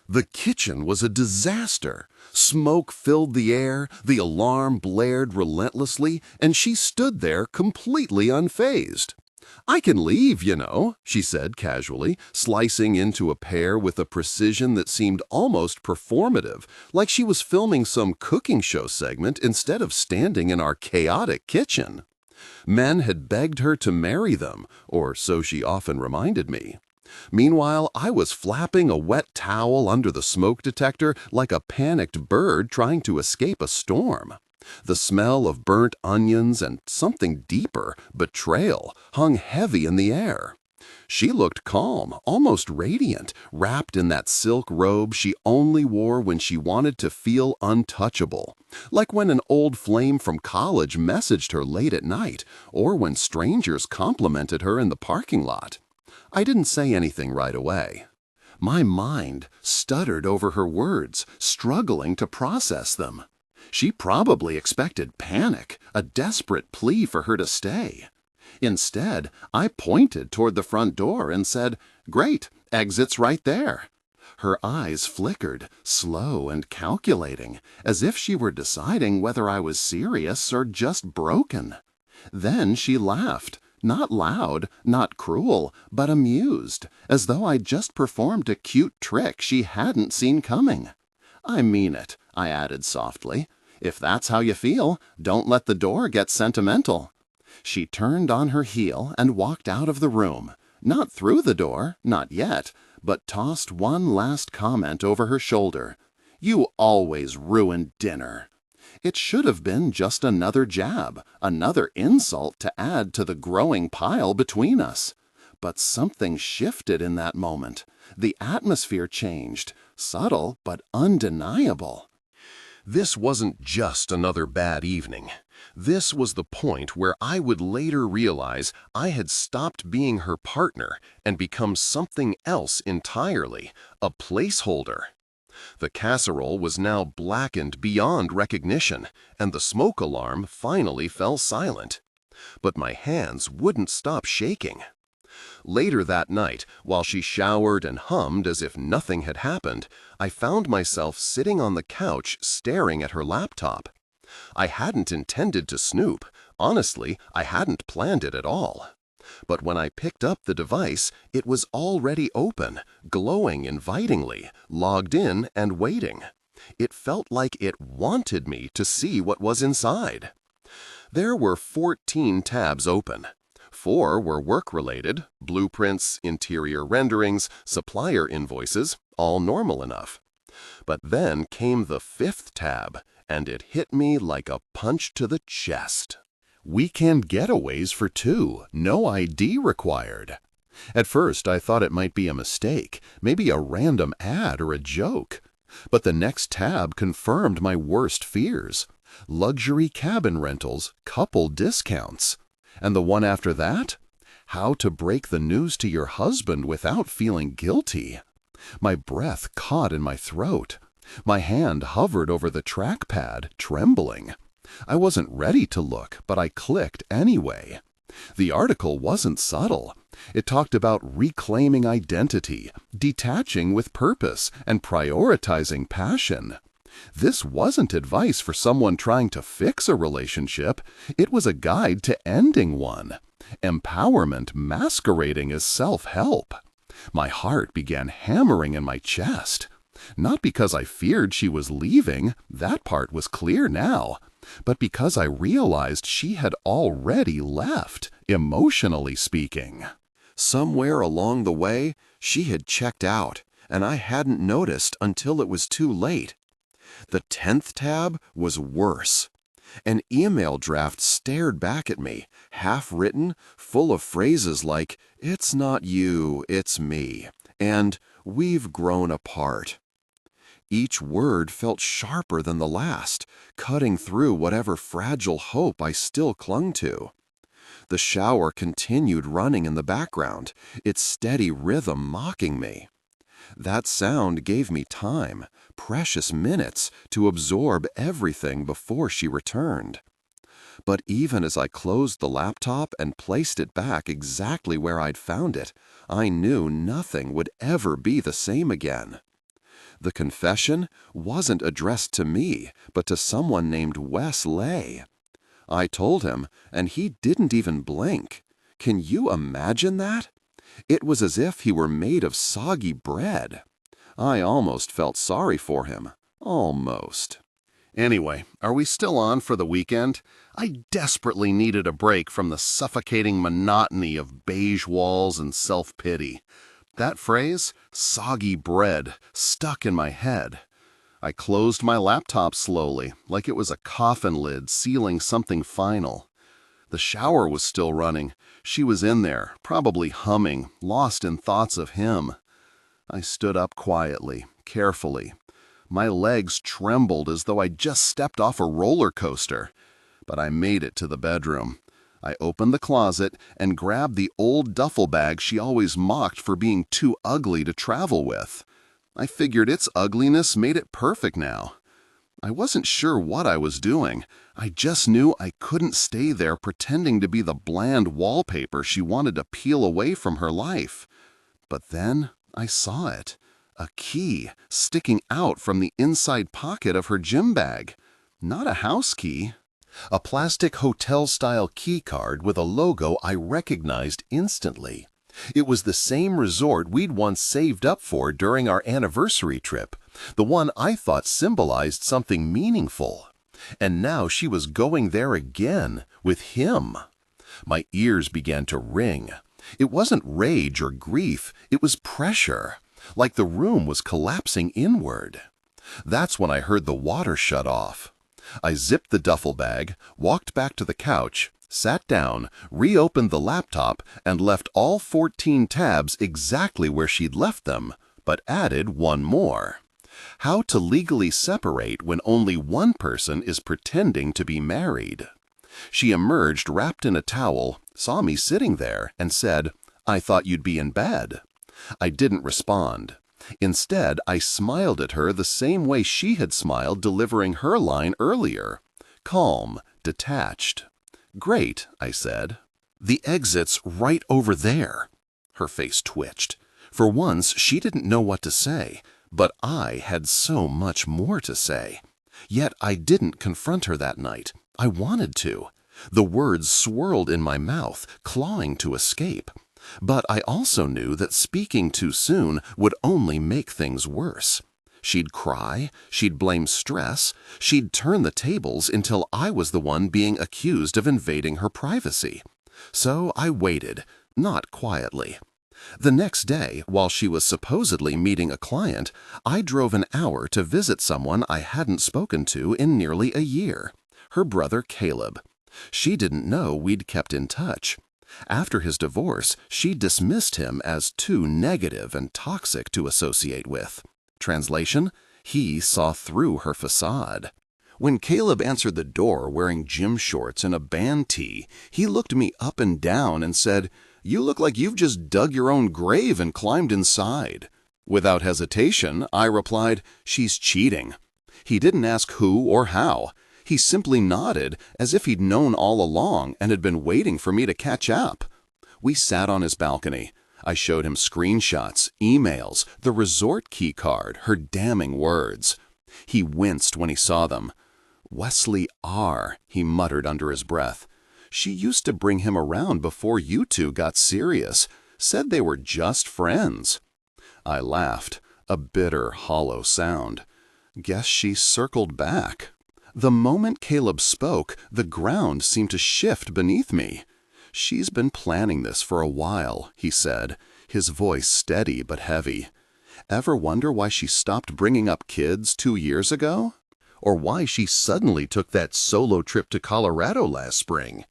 The kitchen was a disaster. Smoke filled the air, the alarm blared relentlessly, and she stood there completely unfazed. "I can leave, you know," she said casually, slicing into a pear with a precision that seemed almost performative, like she was filming some cooking show segment instead of standing in our chaotic kitchen. Men had begged her to marry them, or so she often reminded me. Meanwhile, I was flapping a wet towel under the smoke detector like a panicked bird trying to escape a storm. The smell of burnt onions and something deeper, betrayal, hung heavy in the air. She looked calm, almost radiant, wrapped in that silk robe she only wore when she wanted to feel untouchable, like when an old flame from college messaged her late at night, or when strangers complimented her in the parking lot. I didn't say anything right away. My mind stuttered over her words, struggling to process them. She probably expected panic, a desperate plea for her to stay. Instead, I pointed toward the front door and said, "Great, exit's right there." Her eyes flickered, slow and calculating, as if she were deciding whether I was serious or just broken. Then she laughed, not loud, not cruel, but amused, as though I'd just performed a cute trick she hadn't seen coming. "I mean it," I added softly. "If that's how you feel, don't let the door get sentimental." She turned on her heel and walked out of the room, not through the door, not yet, but tossed one last comment over her shoulder. "You always ruin dinner." It should have been just another jab, another insult to add to the growing pile between us. But something shifted in that moment. The atmosphere changed, subtle but undeniable. This wasn't just another bad evening. This was the point where I would later realize I had stopped being her partner and become something else entirely, a placeholder. The casserole was now blackened beyond recognition, and the smoke alarm finally fell silent. But my hands wouldn't stop shaking. Later that night, while she showered and hummed as if nothing had happened, I found myself sitting on the couch staring at her laptop. I hadn't intended to snoop. Honestly, I hadn't planned it at all. But when I picked up the device, it was already open, glowing invitingly, logged in and waiting. It felt like it wanted me to see what was inside. There were 14 tabs open. 4 were work-related, blueprints, interior renderings, supplier invoices, all normal enough. But then came the 5th tab, and it hit me like a punch to the chest. Weekend getaways for 2, no ID required. At first, I thought it might be a mistake, maybe a random ad or a joke. But the next tab confirmed my worst fears. Luxury cabin rentals, couple discounts. And the one after that? How to break the news to your husband without feeling guilty. My breath caught in my throat. My hand hovered over the trackpad, trembling. I wasn't ready to look, but I clicked anyway. The article wasn't subtle. It talked about reclaiming identity, detaching with purpose, and prioritizing passion. This wasn't advice for someone trying to fix a relationship. It was a guide to ending one. Empowerment masquerading as self-help. My heart began hammering in my chest. Not because I feared she was leaving, that part was clear now, but because I realized she had already left, emotionally speaking. Somewhere along the way, she had checked out, and I hadn't noticed until it was too late. The 10th tab was worse. An email draft stared back at me, half-written, full of phrases like, "It's not you, it's me," and "We've grown apart." Each word felt sharper than the last, cutting through whatever fragile hope I still clung to. The shower continued running in the background, its steady rhythm mocking me. That sound gave me time, precious minutes, to absorb everything before she returned. But even as I closed the laptop and placed it back exactly where I'd found it, I knew nothing would ever be the same again. The confession wasn't addressed to me, but to someone named Wes Lay. I told him, and he didn't even blink. Can you imagine that? It was as if he were made of soggy bread. I almost felt sorry for him. Almost. Anyway, are we still on for the weekend? I desperately needed a break from the suffocating monotony of beige walls and self-pity. That phrase, soggy bread, stuck in my head. I closed my laptop slowly, like it was a coffin lid sealing something final. The shower was still running. She was in there, probably humming, lost in thoughts of him. I stood up quietly, carefully. My legs trembled as though I'd just stepped off a roller coaster. But I made it to the bedroom. I opened the closet and grabbed the old duffel bag she always mocked for being too ugly to travel with. I figured its ugliness made it perfect now. I wasn't sure what I was doing. I just knew I couldn't stay there pretending to be the bland wallpaper she wanted to peel away from her life. But then I saw it. A key sticking out from the inside pocket of her gym bag. Not a house key. A plastic hotel-style key card with a logo I recognized instantly. It was the same resort we'd once saved up for during our anniversary trip, the one I thought symbolized something meaningful. And now she was going there again, with him. My ears began to ring. It wasn't rage or grief, it was pressure, like the room was collapsing inward. That's when I heard the water shut off. I zipped the duffel bag, walked back to the couch, sat down, reopened the laptop, and left all 14 tabs exactly where she'd left them, but added one more. How to legally separate when only one person is pretending to be married. She emerged wrapped in a towel, saw me sitting there, and said, "I thought you'd be in bed." I didn't respond. Instead, I smiled at her the same way she had smiled delivering her line earlier. Calm, detached. "Great," I said. "The exit's right over there." Her face twitched. For once, she didn't know what to say, but I had so much more to say. Yet I didn't confront her that night. I wanted to. The words swirled in my mouth, clawing to escape. But I also knew that speaking too soon would only make things worse. She'd cry, she'd blame stress, she'd turn the tables until I was the one being accused of invading her privacy. So I waited, not quietly. The next day, while she was supposedly meeting a client, I drove an hour to visit someone I hadn't spoken to in nearly a year, her brother Caleb. She didn't know we'd kept in touch. After his divorce, she dismissed him as too negative and toxic to associate with. Translation: he saw through her facade. When Caleb answered the door wearing gym shorts and a band tee, he looked me up and down and said, "You look like you've just dug your own grave and climbed inside." Without hesitation, I replied, "She's cheating." He didn't ask who or how. He simply nodded as if he'd known all along and had been waiting for me to catch up. We sat on his balcony. I showed him screenshots, emails, the resort key card, her damning words. He winced when he saw them. "Wesley R.," he muttered under his breath. "She used to bring him around before you two got serious, said they were just friends." I laughed, a bitter, hollow sound. Guess she circled back. The moment Caleb spoke, the ground seemed to shift beneath me. "She's been planning this for a while," he said, his voice steady but heavy. "Ever wonder why she stopped bringing up kids 2 years ago? Or why she suddenly took that solo trip to Colorado last spring?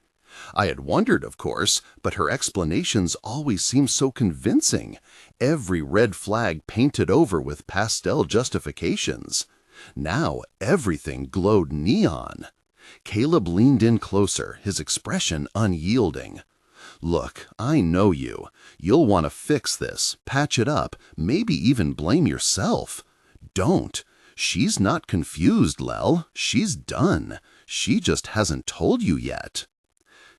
I had wondered, of course, but her explanations always seemed so convincing, every red flag painted over with pastel justifications. Now everything glowed neon. Caleb leaned in closer, his expression unyielding. "Look, I know you. You'll want to fix this, patch it up, maybe even blame yourself. Don't. She's not confused, Lel. She's done. She just hasn't told you yet."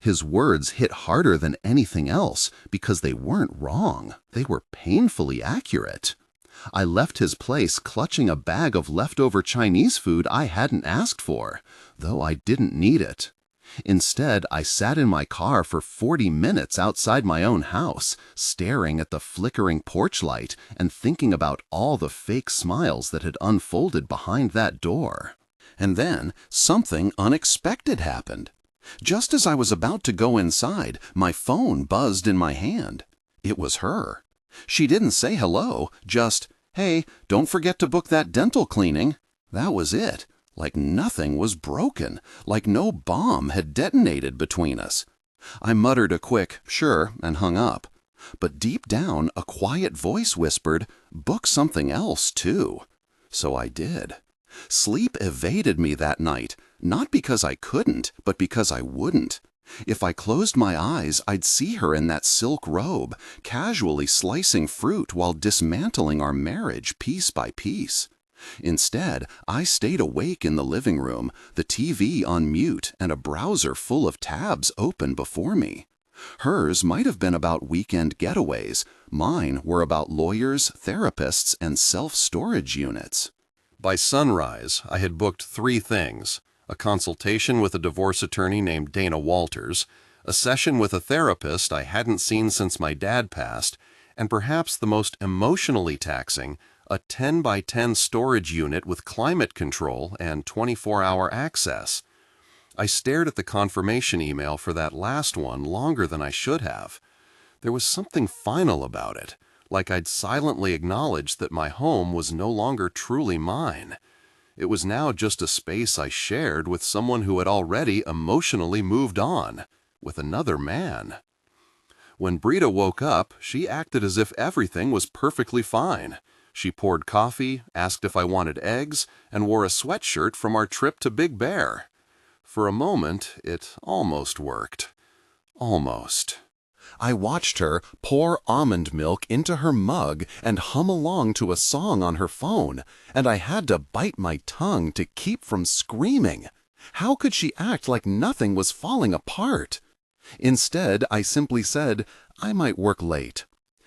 His words hit harder than anything else because they weren't wrong. They were painfully accurate. I left his place clutching a bag of leftover Chinese food I hadn't asked for, though I didn't need it. Instead, I sat in my car for 40 minutes outside my own house, staring at the flickering porch light and thinking about all the fake smiles that had unfolded behind that door. And then, something unexpected happened. Just as I was about to go inside, my phone buzzed in my hand. It was her. She didn't say hello, just, "Hey, don't forget to book that dental cleaning." That was it. Like nothing was broken, like no bomb had detonated between us. I muttered a quick, "Sure," and hung up. But deep down, a quiet voice whispered, "Book something else, too." So I did. Sleep evaded me that night, not because I couldn't, but because I wouldn't. If I closed my eyes, I'd see her in that silk robe, casually slicing fruit while dismantling our marriage piece by piece. Instead, I stayed awake in the living room, the TV on mute and a browser full of tabs open before me. Hers might have been about weekend getaways. Mine were about lawyers, therapists, and self-storage units. By sunrise, I had booked 3 things: a consultation with a divorce attorney named Dana Walters, a session with a therapist I hadn't seen since my dad passed, and perhaps the most emotionally taxing, a 10 by 10 storage unit with climate control and 24-hour access. I stared at the confirmation email for that last one longer than I should have. There was something final about it, like I'd silently acknowledged that my home was no longer truly mine. It was now just a space I shared with someone who had already emotionally moved on, with another man. When Brita woke up, she acted as if everything was perfectly fine. She poured coffee, asked if I wanted eggs, and wore a sweatshirt from our trip to Big Bear. For a moment, it almost worked. Almost. I watched her pour almond milk into her mug and hum along to a song on her phone, and I had to bite my tongue to keep from screaming. How could she act like nothing was falling apart? Instead, I simply said, "I might work late."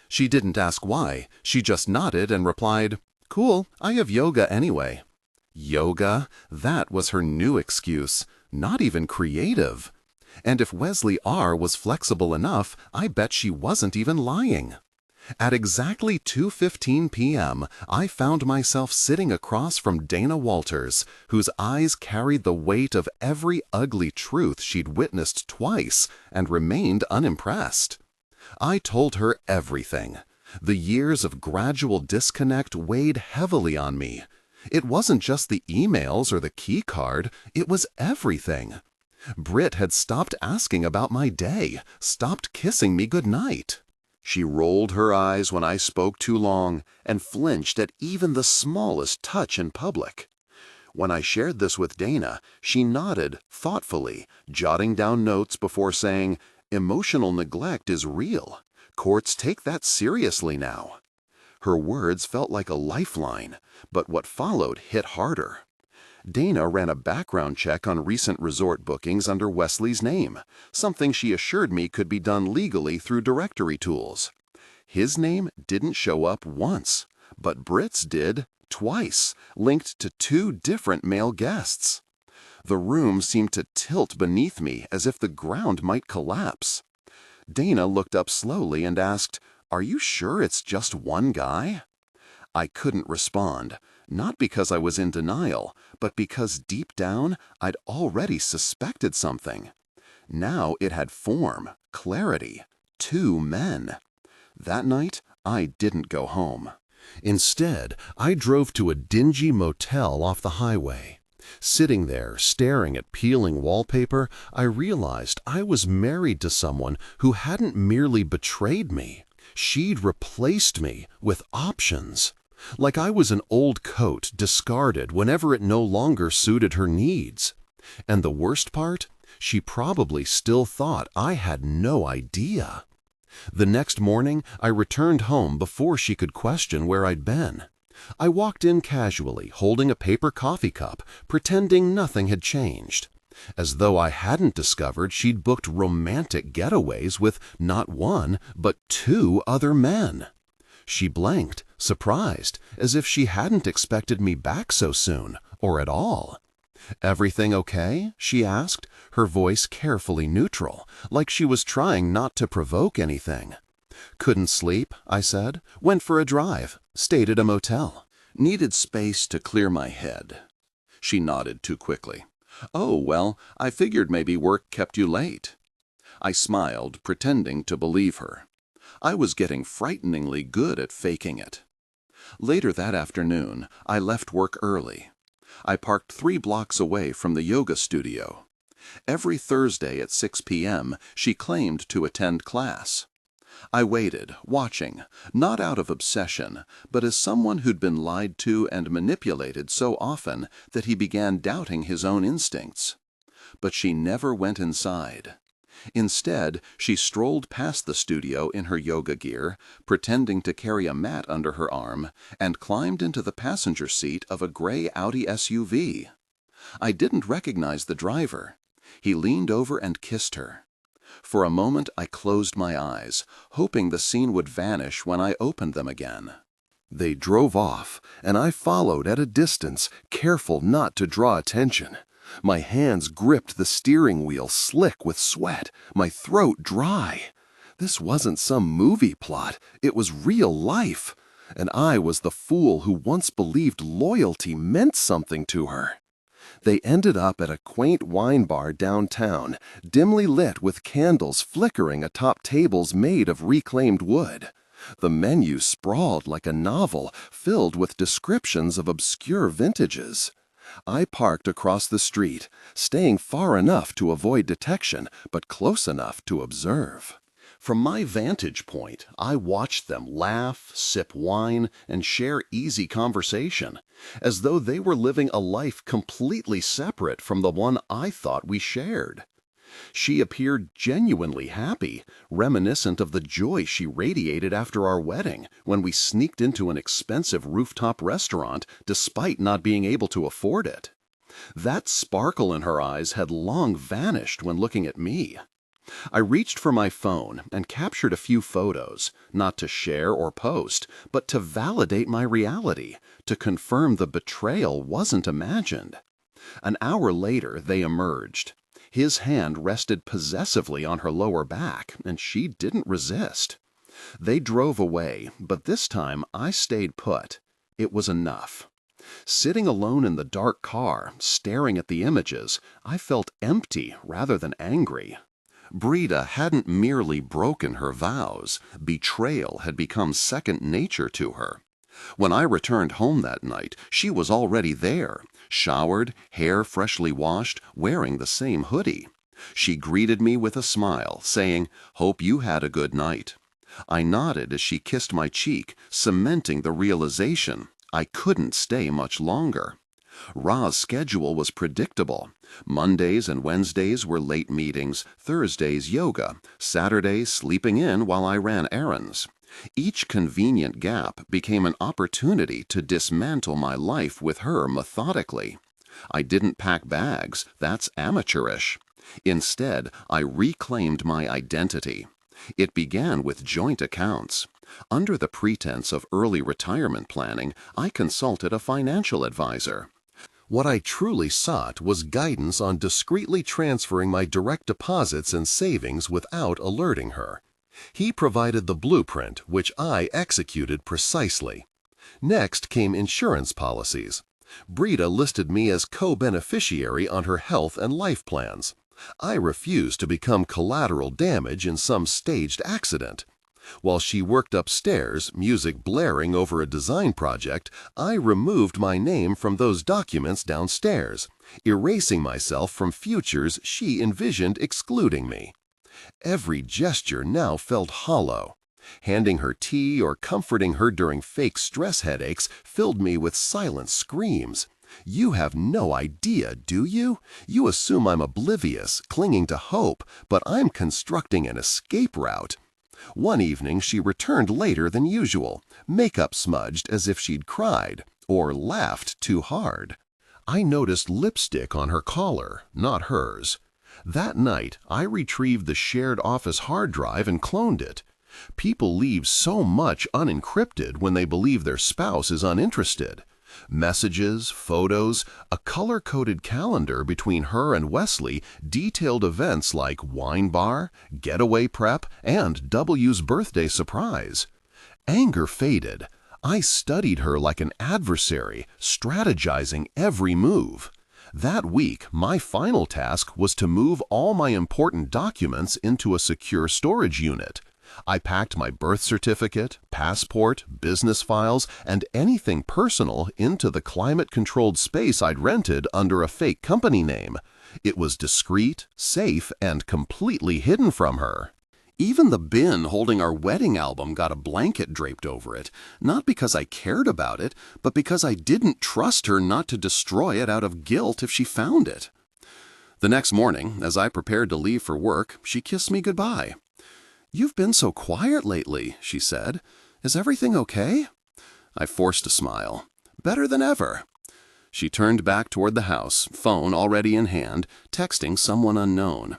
She didn't ask why. She just nodded and replied, "Cool, I have yoga anyway." Yoga? That was her new excuse. Not even creative. And if Wesley R. was flexible enough, I bet she wasn't even lying. At exactly 2:15 p.m., I found myself sitting across from Dana Walters, whose eyes carried the weight of every ugly truth she'd witnessed twice and remained unimpressed. I told her everything. The years of gradual disconnect weighed heavily on me. It wasn't just the emails or the key card, it was everything. Britt had stopped asking about my day, stopped kissing me goodnight. She rolled her eyes when I spoke too long and flinched at even the smallest touch in public. When I shared this with Dana, she nodded thoughtfully, jotting down notes before saying, "Emotional neglect is real. Courts take that seriously now." Her words felt like a lifeline, but what followed hit harder. Dana ran a background check on recent resort bookings under Wesley's name, something she assured me could be done legally through directory tools. His name didn't show up once, but Britt's did twice, linked to 2 different male guests. The room seemed to tilt beneath me as if the ground might collapse. Dana looked up slowly and asked, "Are you sure it's just one guy?" I couldn't respond, not because I was in denial, but because deep down I'd already suspected something. Now it had form, clarity, 2 men. That night, I didn't go home. Instead, I drove to a dingy motel off the highway. Sitting there, staring at peeling wallpaper, I realized I was married to someone who hadn't merely betrayed me. She'd replaced me with options. Like I was an old coat discarded whenever it no longer suited her needs. And the worst part? She probably still thought I had no idea. The next morning, I returned home before she could question where I'd been. I walked in casually, holding a paper coffee cup, pretending nothing had changed. As though I hadn't discovered she'd booked romantic getaways with not 1, but 2 other men. She blinked, surprised, as if she hadn't expected me back so soon, or at all. "Everything okay?" she asked, her voice carefully neutral, like she was trying not to provoke anything. "Couldn't sleep," I said. "Went for a drive. Stayed at a motel. Needed space to clear my head." She nodded too quickly. "Oh, well, I figured maybe work kept you late." I smiled, pretending to believe her. I was getting frighteningly good at faking it. Later that afternoon, I left work early. I parked 3 blocks away from the yoga studio. Every Thursday at 6 p.m., she claimed to attend class. I waited, watching, not out of obsession, but as someone who'd been lied to and manipulated so often that he began doubting his own instincts. But she never went inside. Instead, she strolled past the studio in her yoga gear, pretending to carry a mat under her arm, and climbed into the passenger seat of a gray Audi SUV. I didn't recognize the driver. He leaned over and kissed her. For a moment I closed my eyes, hoping the scene would vanish when I opened them again. They drove off, and I followed at a distance, careful not to draw attention. My hands gripped the steering wheel, slick with sweat, my throat dry. This wasn't some movie plot, it was real life, and I was the fool who once believed loyalty meant something to her. They ended up at a quaint wine bar downtown, dimly lit with candles flickering atop tables made of reclaimed wood. The menu sprawled like a novel, filled with descriptions of obscure vintages. I parked across the street, staying far enough to avoid detection, but close enough to observe. From my vantage point, I watched them laugh, sip wine, and share easy conversation, as though they were living a life completely separate from the one I thought we shared. She appeared genuinely happy, reminiscent of the joy she radiated after our wedding, when we sneaked into an expensive rooftop restaurant despite not being able to afford it. That sparkle in her eyes had long vanished when looking at me. I reached for my phone and captured a few photos, not to share or post, but to validate my reality, to confirm the betrayal wasn't imagined. An hour later, they emerged. His hand rested possessively on her lower back, and she didn't resist. They drove away, but this time I stayed put. It was enough. Sitting alone in the dark car, staring at the images, I felt empty rather than angry. Brita hadn't merely broken her vows. Betrayal had become second nature to her. When I returned home that night, she was already there, showered, hair freshly washed, wearing the same hoodie. She greeted me with a smile, saying, "Hope you had a good night." I nodded as she kissed my cheek, cementing the realization I couldn't stay much longer. Ra's schedule was predictable. Mondays and Wednesdays were late meetings, Thursdays yoga, Saturdays sleeping in while I ran errands. Each convenient gap became an opportunity to dismantle my life with her methodically. I didn't pack bags, that's amateurish. Instead, I reclaimed my identity. It began with joint accounts. Under the pretense of early retirement planning, I consulted a financial advisor. What I truly sought was guidance on discreetly transferring my direct deposits and savings without alerting her. He provided the blueprint, which I executed precisely. Next came insurance policies. Brita listed me as co-beneficiary on her health and life plans. I refused to become collateral damage in some staged accident. While she worked upstairs, music blaring over a design project, I removed my name from those documents downstairs, erasing myself from futures she envisioned excluding me. Every gesture now felt hollow. Handing her tea or comforting her during fake stress headaches filled me with silent screams. "You have no idea, do you? You assume I'm oblivious, clinging to hope, but I'm constructing an escape route." One evening she returned later than usual, makeup smudged as if she'd cried, or laughed too hard. I noticed lipstick on her collar, not hers. That night, I retrieved the shared office hard drive and cloned it. People leave so much unencrypted when they believe their spouse is uninterested. Messages, photos, a color-coded calendar between her and Wesley detailed events like wine bar, getaway prep, and W's birthday surprise. Anger faded. I studied her like an adversary, strategizing every move. That week, my final task was to move all my important documents into a secure storage unit. I packed my birth certificate, passport, business files, and anything personal into the climate-controlled space I'd rented under a fake company name. It was discreet, safe, and completely hidden from her. Even the bin holding our wedding album got a blanket draped over it, not because I cared about it, but because I didn't trust her not to destroy it out of guilt if she found it. The next morning, as I prepared to leave for work, she kissed me goodbye. "You've been so quiet lately," she said. "Is everything okay?" I forced a smile. "Better than ever." She turned back toward the house, phone already in hand, texting someone unknown.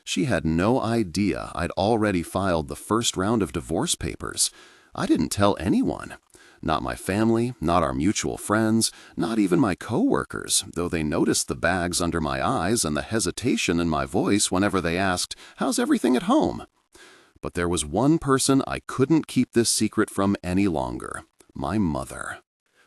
She had no idea I'd already filed the first round of divorce papers. I didn't tell anyone. Not my family, not our mutual friends, not even my coworkers, though they noticed the bags under my eyes and the hesitation in my voice whenever they asked, "How's everything at home?" But there was one person I couldn't keep this secret from any longer: my mother.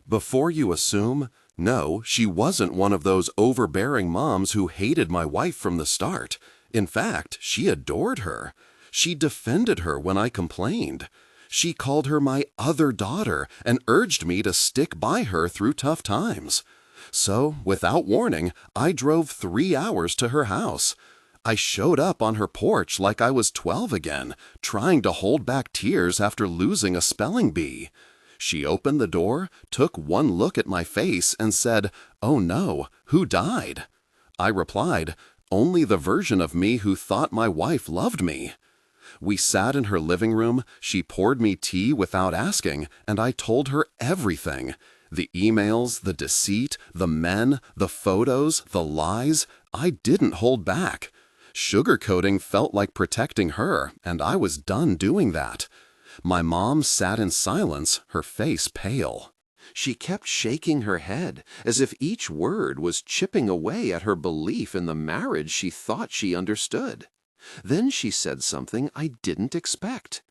Before you assume, no, she wasn't one of those overbearing moms who hated my wife from the start. In fact, she adored her. She defended her when I complained. She called her my other daughter and urged me to stick by her through tough times. So, without warning, I drove 3 hours to her house. I showed up on her porch like I was 12 again, trying to hold back tears after losing a spelling bee. She opened the door, took one look at my face, and said, "Oh no, who died?" I replied, "Only the version of me who thought my wife loved me." We sat in her living room, she poured me tea without asking, and I told her everything. The emails, the deceit, the men, the photos, the lies. I didn't hold back. Sugarcoating felt like protecting her, and I was done doing that. My mom sat in silence, her face pale. She kept shaking her head, as if each word was chipping away at her belief in the marriage she thought she understood. Then she said something I didn't expect.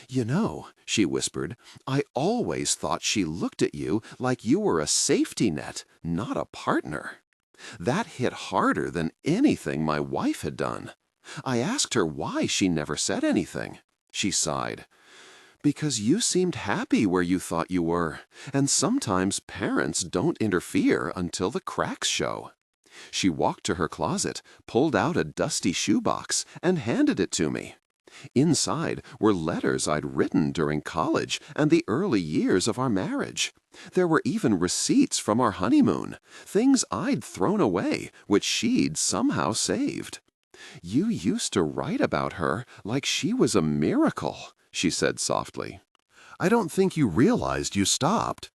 "You know," she whispered, "I always thought she looked at you like you were a safety net, not a partner." That hit harder than anything my wife had done. I asked her why she never said anything. She sighed. "Because you seemed happy where you thought you were, and sometimes parents don't interfere until the cracks show." She walked to her closet, pulled out a dusty shoebox, and handed it to me. Inside were letters I'd written during college and the early years of our marriage. There were even receipts from our honeymoon, things I'd thrown away, which she'd somehow saved. "You used to write about her like she was a miracle," she said softly. "I don't think you realized you stopped."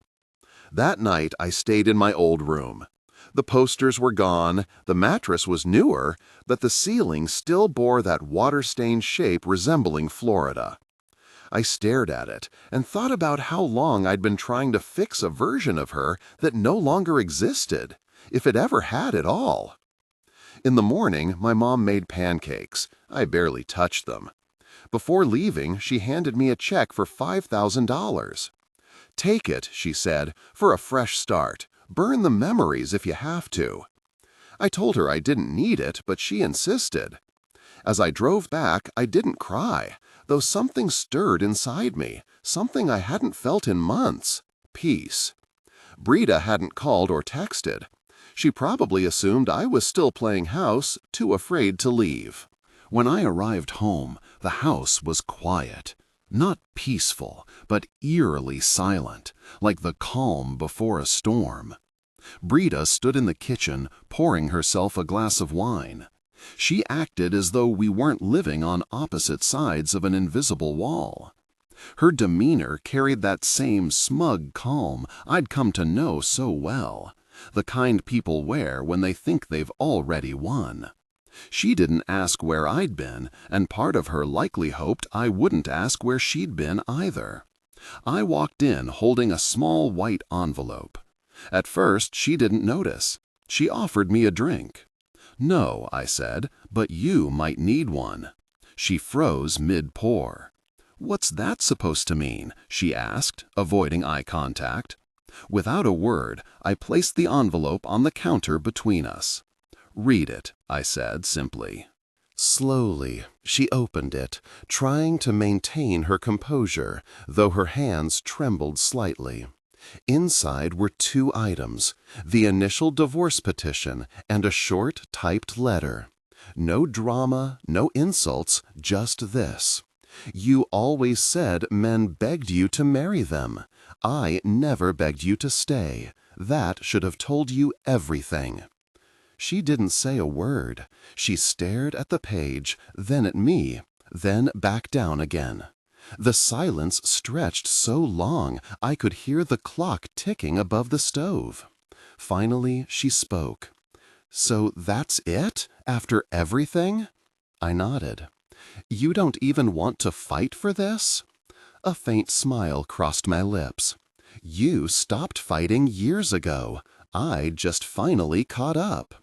That night I stayed in my old room. The posters were gone, the mattress was newer, but the ceiling still bore that water-stained shape resembling Florida. I stared at it and thought about how long I'd been trying to fix a version of her that no longer existed, if it ever had at all. In the morning, my mom made pancakes. I barely touched them. Before leaving, she handed me a check for $5,000. "Take it," she said, "for a fresh start. Burn the memories if you have to." I told her I didn't need it, but she insisted. As I drove back, I didn't cry, though something stirred inside me, something I hadn't felt in months: peace. Brita hadn't called or texted. She probably assumed I was still playing house, too afraid to leave. When I arrived home, the house was quiet. Not peaceful, but eerily silent, like the calm before a storm. Brita stood in the kitchen, pouring herself a glass of wine. She acted as though we weren't living on opposite sides of an invisible wall. Her demeanor carried that same smug calm I'd come to know so well, the kind people wear when they think they've already won. She didn't ask where I'd been, and part of her likely hoped I wouldn't ask where she'd been either. I walked in holding a small white envelope. At first, she didn't notice. She offered me a drink. "No," I said, "but you might need one." She froze mid-pour. "What's that supposed to mean?" she asked, avoiding eye contact. Without a word, I placed the envelope on the counter between us. "Read it," I said simply. Slowly, she opened it, trying to maintain her composure, though her hands trembled slightly. Inside were 2 items, the initial divorce petition and a short typed letter. No drama, no insults, just this: "You always said men begged you to marry them. I never begged you to stay. That should have told you everything." She didn't say a word. She stared at the page, then at me, then back down again. The silence stretched so long I could hear the clock ticking above the stove. Finally, she spoke. "So that's it? After everything?" I nodded. "You don't even want to fight for this?" A faint smile crossed my lips. "You stopped fighting years ago. I just finally caught up."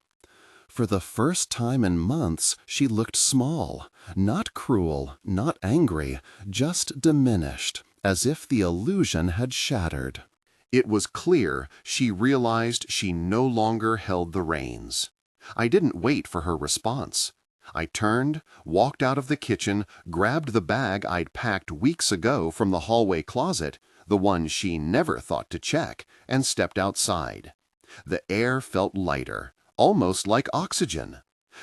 For the first time in months, she looked small, not cruel, not angry, just diminished, as if the illusion had shattered. It was clear she realized she no longer held the reins. I didn't wait for her response. I turned, walked out of the kitchen, grabbed the bag I'd packed weeks ago from the hallway closet, the one she never thought to check, and stepped outside. The air felt lighter, almost like oxygen.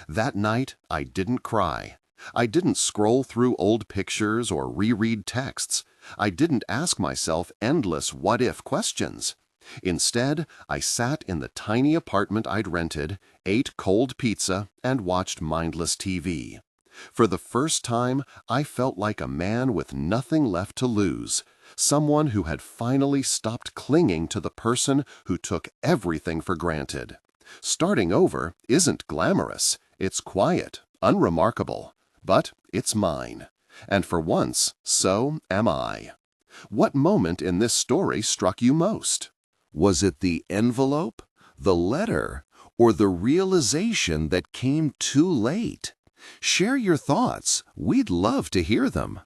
That night, I didn't cry. I didn't scroll through old pictures or reread texts. I didn't ask myself endless what-if questions. Instead, I sat in the tiny apartment I'd rented, ate cold pizza, and watched mindless TV. For the first time, I felt like a man with nothing left to lose, someone who had finally stopped clinging to the person who took everything for granted. Starting over isn't glamorous. It's quiet, unremarkable. But it's mine. And for once, so am I. What moment in this story struck you most? Was it the envelope, the letter, or the realization that came too late? Share your thoughts. We'd love to hear them.